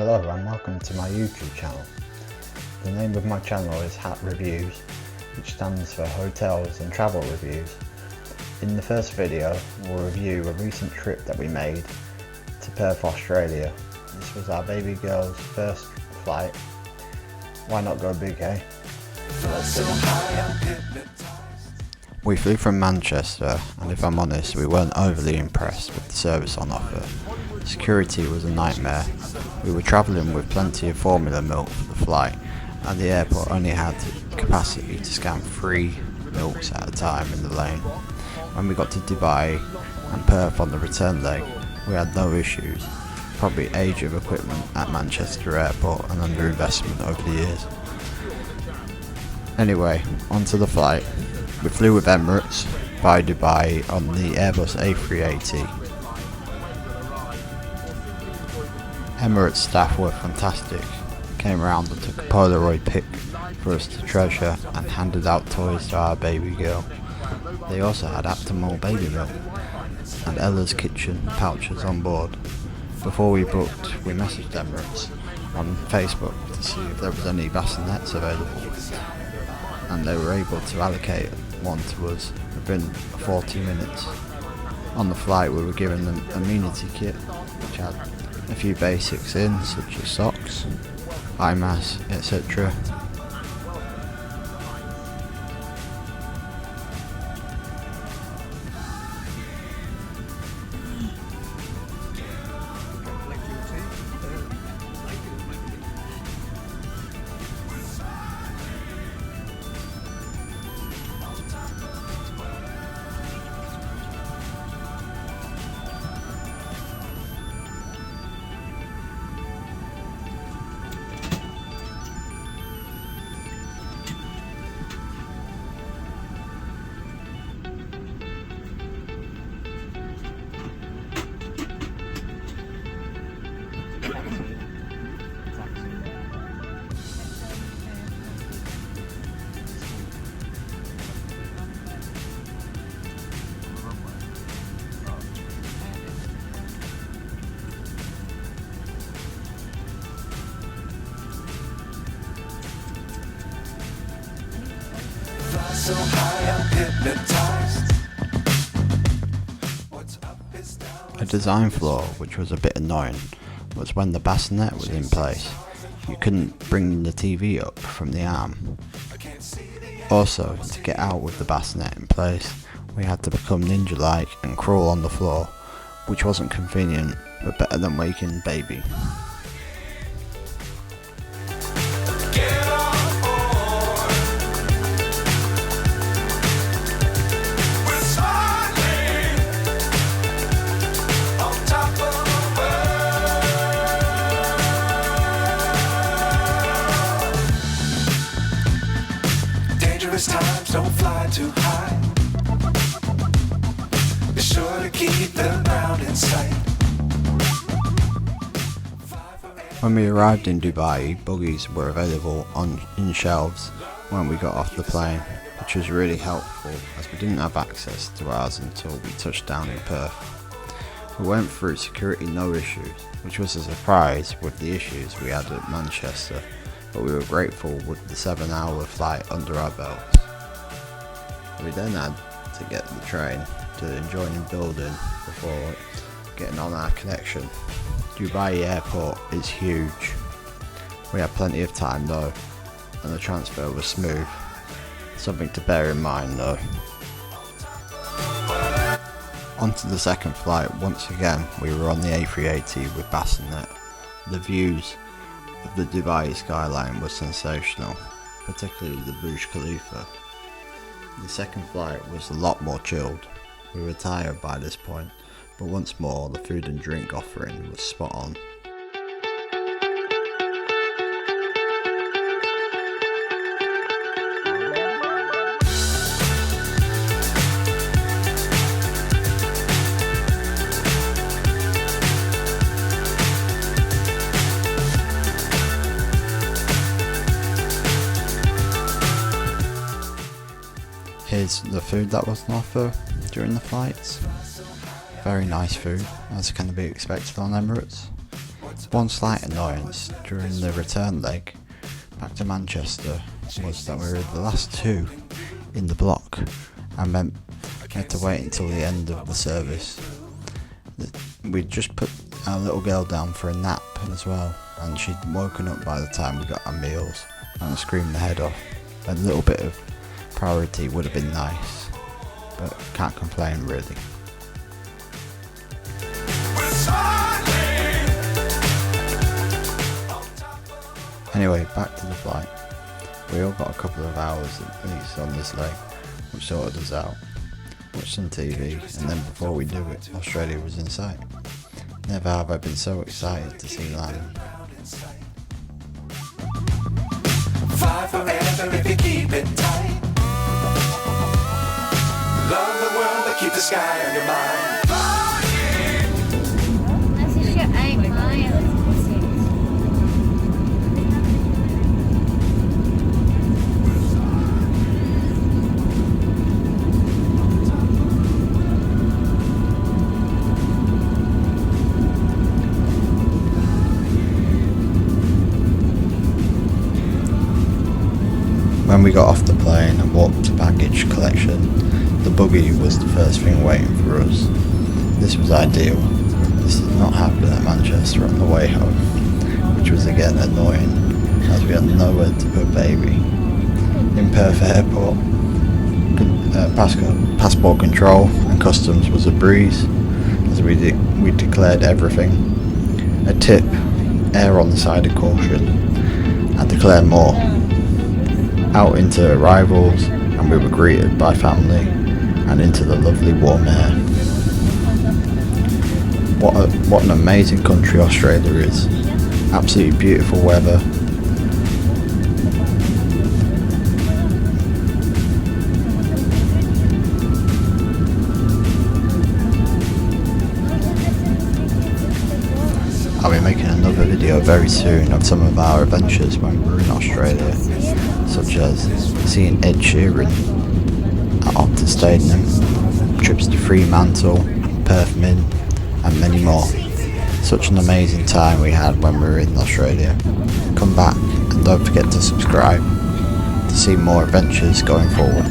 Hello and welcome to my YouTube channel. The name of my channel is HAT Reviews, which stands for Hotels and Travel Reviews. In the first video, we'll review a recent trip that we made to Perth, Australia. This was our baby girl's first flight. Why not go big, eh? We flew from Manchester, and if I'm honest, we weren't overly impressed with the service on offer. Security was a nightmare. We were travelling with plenty of formula milk for the flight, and the airport only had capacity to scan 3 milks at a time in the lane. When we got to Dubai and Perth on the return leg, we had no issues. Probably age of equipment at Manchester Airport and underinvestment over the years. Anyway, onto the flight. We flew with EMIRATES by Dubai on the AIRBUS A380. EMIRATES staff were fantastic, came around and took a Polaroid pic for us to treasure and handed out toys to our baby girl. They also had Aptamol baby milk and Ella's kitchen pouches on board. Before we booked, we messaged EMIRATES on Facebook to see if there was any bassinets available, and they were able to allocate one to us within 40 minutes. On the flight we were given an amenity kit which had a few basics in, such as socks, eye masks, etc. So high, I'm hypnotized. A design flaw which was a bit annoying was when the bassinet was in place, you couldn't bring the TV up from the arm. Also, to get out with the bassinet in place, we had to become ninja-like and crawl on the floor, which wasn't convenient, but better than waking baby. Times don't fly too high. Be sure to keep the ground in sight. When we arrived in Dubai, buggies were available in shelves when we got off the plane, which was really helpful as we didn't have access to ours until we touched down in Perth. We went through security no issues, which was a surprise with the issues we had at Manchester, but we were grateful with the 7-hour flight under our belts. We then had to get the train to the adjoining building before getting on our connection. Dubai airport is huge. We had plenty of time though, and the transfer was smooth. Something to bear in mind though. Onto the second flight, once again we were on the A380 with bassinet. The views of the Dubai skyline was sensational, particularly the Burj Khalifa. The second flight was a lot more chilled. We were tired by this point, but once more the food and drink offering was spot on. Here's the food that was on offer during the flights. Very nice food, as can be expected on EMIRATES. One slight annoyance during the return leg back to Manchester was that we were the last two in the block and meant we had to wait until the end of the service. We'd just put our little girl down for a nap as well, and she'd woken up by the time we got our meals and screamed her head off. A little bit of priority would have been nice, but can't complain really. Anyway, back to the flight. We all got a couple of hours at least on this leg, which sorted us out. Watched some TV, and then before we knew it, Australia was in sight. Never have I been so excited to see land. Fly forever if you keep it tight. Love the world, but keep the sky on your mind. That's a ship 8 miles. When we got off the plane and walked to baggage collection, the buggy was the first thing waiting for us. This was ideal. This did not happen at Manchester on the way home, which was again annoying as we had nowhere to put baby. In Perth airport, passport control and customs was a breeze as we declared everything. A tip, err on the side of caution, and declare more. Out into arrivals, and we were greeted by family and into the lovely warm air. What an amazing country Australia is. Absolutely beautiful weather. I'll be making another video very soon of some of our adventures when we were in Australia, such as seeing Ed Sheeran at Optus Stadium, trips to Fremantle, Perth Mint, and many more. Such an amazing time we had when we were in Australia. Come back and don't forget to subscribe to see more adventures going forward.